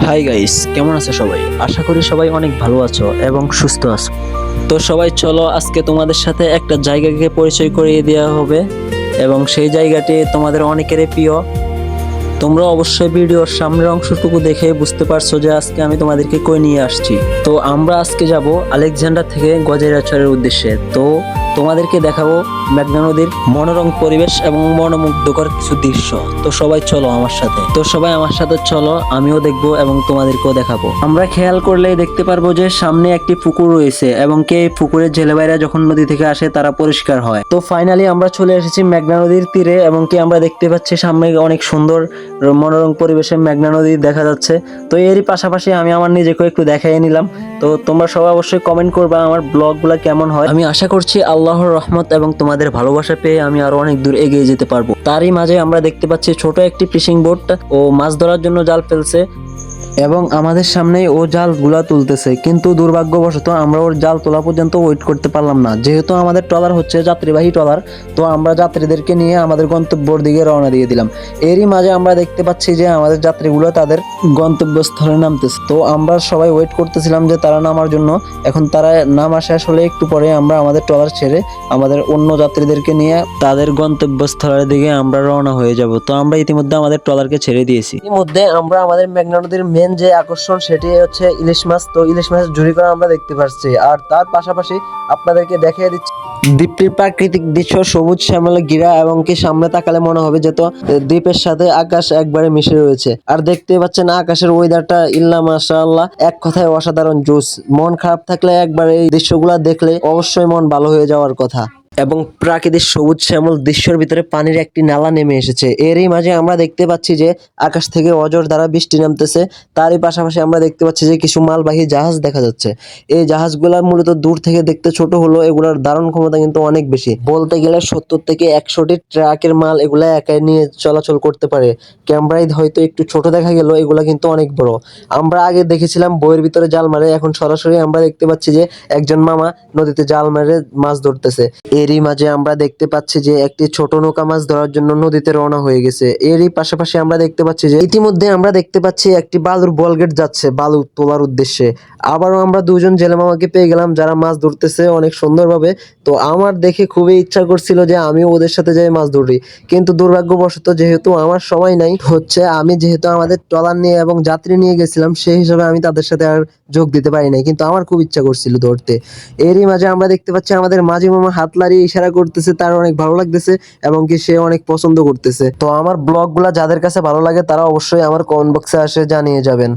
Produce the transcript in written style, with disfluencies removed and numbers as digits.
Hi guys, কেমন আছো সবাই? আশা করি সবাই অনেক ভালো আছো এবং সুস্থ আছো। তো সবাই চলো আজকে তোমাদের সাথে একটা জায়গাকে পরিচয় করিয়ে দেওয়া হবে এবং সেই জায়গাটি তোমাদের অনেকেরই প্রিয়। তোমরা অবশ্যই ভিডিওর সামনের অংশটুকু দেখে বুঝতে পারছো যে আজকে আমি তোমাদেরকে কই নিয়ে আসছি। তো আমরা আজকে যাব আলেকজান্ডার থেকে গজারিয়াচরের উদ্দেশ্যে। তো তোমাদেরকে দেখাবো মেঘনা নদীর মনোরম পরিবেশ এবং মনোমুগ্ধকর কিছু দৃশ্য। তো সবাই চলো আমার সাথে। চলো, আমিও দেখবো এবং তোমাদেরকেও দেখাবো। আমরা খেয়াল করলেই দেখতে পারবো যে সামনে একটি পুকুর রয়েছে এবং কে পুকুরের জেলেভাইরা যখন নদী থেকে আসে তারা পরিষ্কার হয়। তো ফাইনালি আমরা চলে এসেছি মেঘনা নদীর তীরে এবং কি আমরা দেখতে পাচ্ছি সামনে অনেক সুন্দর মনোরম পরিবেশে মেঘনা নদী দেখা যাচ্ছে। তো এরই পাশাপাশি আমি আমার নিজেকে একটু দেখাই নিলাম। তো তোমরা সবাই অবশ্যই কমেন্ট করবা আমার ব্লগগুলো কেমন হয়। আমি আশা করছি আল্লাহর রহমত এবং তোমাদের ভালোবাসা পেয়ে আমি আরো অনেক দূর এগিয়ে যেতে পারবো। তারই মাঝে আমরা দেখতে পাচ্ছি ছোট একটি ফিশিং বোট ও মাছ ধরার জন্য জাল ফেলছে এবং আমাদের সামনেই ও জালগুলা তুলতেছে, কিন্তু দুর্ভাগ্যবশত আমরা ওর জাল তোলা পর্যন্ত ওয়েট করতে পারলাম না। যেহেতু আমাদের ট্রলার হচ্ছে যাত্রীবাহী ট্রলার, তো আমরা যাত্রীদেরকে নিয়ে আমাদের গন্তব্যের দিকে রওনা দিয়ে দিলাম। এরই মাঝে আমরা দেখতে পাচ্ছি যে আমাদের যাত্রীগুলো তাদের গন্তব্যস্থলে নামতেছে। তো আমরা সবাই ওয়েট করতেছিলাম যে তারা নামার জন্য। এখন তারা নামা শেষ হলে একটু পরে আমরা আমাদের ট্রলার ছেড়ে আমাদের অন্য যাত্রীদেরকে নিয়ে তাদের গন্তব্যস্থলের দিকে আমরা রওনা হয়ে যাব। তো আমরা ইতিমধ্যে আমাদের ট্রলারকে ছেড়ে দিয়েছি। ইতিমধ্যে আমরা আমাদের মেঘনা নদীর মেন যে আকর্ষণ সেটি হচ্ছে ইলিশ মাছ। তো ইলিশ মাছের ঝুড়ি করা আমরা দেখতে পাচ্ছি, আর তার পাশাপাশি আপনাদেরকে দেখিয়ে দিচ্ছি দ্বীপটির প্রাকৃতিক দৃশ্য, সবুজ শ্যামলে ঘেরা এবং কি সামনে তাকালে মনে হবে যে তো দ্বীপের সাথে আকাশ একবারে মিশে রয়েছে। আর দেখতে পাচ্ছেন আকাশের ওয়েদারটা ইল্লা মাশাআল্লাহ, এক কথায় অসাধারণ জোস। মন খারাপ থাকলে একবার এই দৃশ্যগুলো দেখলে অবশ্যই মন ভালো হয়ে যাওয়ার কথা। এবং প্রাকৃতিক সবুজ শ্যামল দৃশ্যের ভিতরে পানির একটি নালা নেমে এসেছে। এরই মাঝে আমরা দেখতে পাচ্ছি যে আকাশ থেকে অঝোর দ্বারা বৃষ্টি নামতেছে। তারই পাশাপাশি আমরা দেখতে পাচ্ছি যে কিছু মালবাহী জাহাজ দেখা যাচ্ছে। এই জাহাজগুলা মূলত দূর থেকে দেখতে ছোট হলো, এগুলার ধারণ ক্ষমতা কিন্তু অনেক বেশি। বলতে গেলে 70 থেকে 100টি ট্রাকের মাল এগুলা একাই নিয়ে চলাচল করতে পারে। ক্যামেরায় হয়তো একটু ছোট দেখা গেল, এগুলা কিন্তু অনেক বড়। আমরা আগে দেখেছিলাম বইয়ের ভিতরে জাল মারে, এখন সরাসরি আমরা দেখতে পাচ্ছি যে একজন মামা নদীতে জাল মারে মাছ ধরতেছে। এরই মাঝে আমরা দেখতে পাচ্ছি যে একটি ছোট নৌকা মাছ ধরার জন্য নদীতে রওনা হয়ে গেছে। এরই পাশাপাশি আমরা দেখতে পাচ্ছি যে ইতিমধ্যে আমরা দেখতে পাচ্ছি একটি বালুর বলগেট যাচ্ছে বালু তোলার উদ্দেশ্যে। আবারও আমরা দুজন জেলে মামাকে পেয়ে গেলাম যারা মাছ ধরতেছে অনেক সুন্দরভাবে। তো আমার দেখে খুবই ইচ্ছা করছিল যে আমিও ওদের সাথে যাই মাছ ধরি, কিন্তু দুর্ভাগ্যবশত যেহেতু আমার সময় নাই হচ্ছে, আমি যেহেতু আমাদের ট্রলার নিয়ে এবং যাত্রী নিয়ে গেছিলাম সেই হিসাবে আমি তাদের সাথে আর যোগ দিতে পারি নাই, কিন্তু আমার খুব ইচ্ছা করছিল ধরতে। এরই মাঝে আমরা দেখতে পাচ্ছি আমাদের মাঝি মামা হাত লাড়িয়ে ইশারা করতেছে, তার অনেক ভালো লাগতেছে এবং কি সে অনেক পছন্দ করতেছে। তো আমার ব্লগগুলা যাদের কাছে ভালো লাগে তারা অবশ্যই আমার কমেন্ট বক্সে আসে জানিয়ে যাবেন।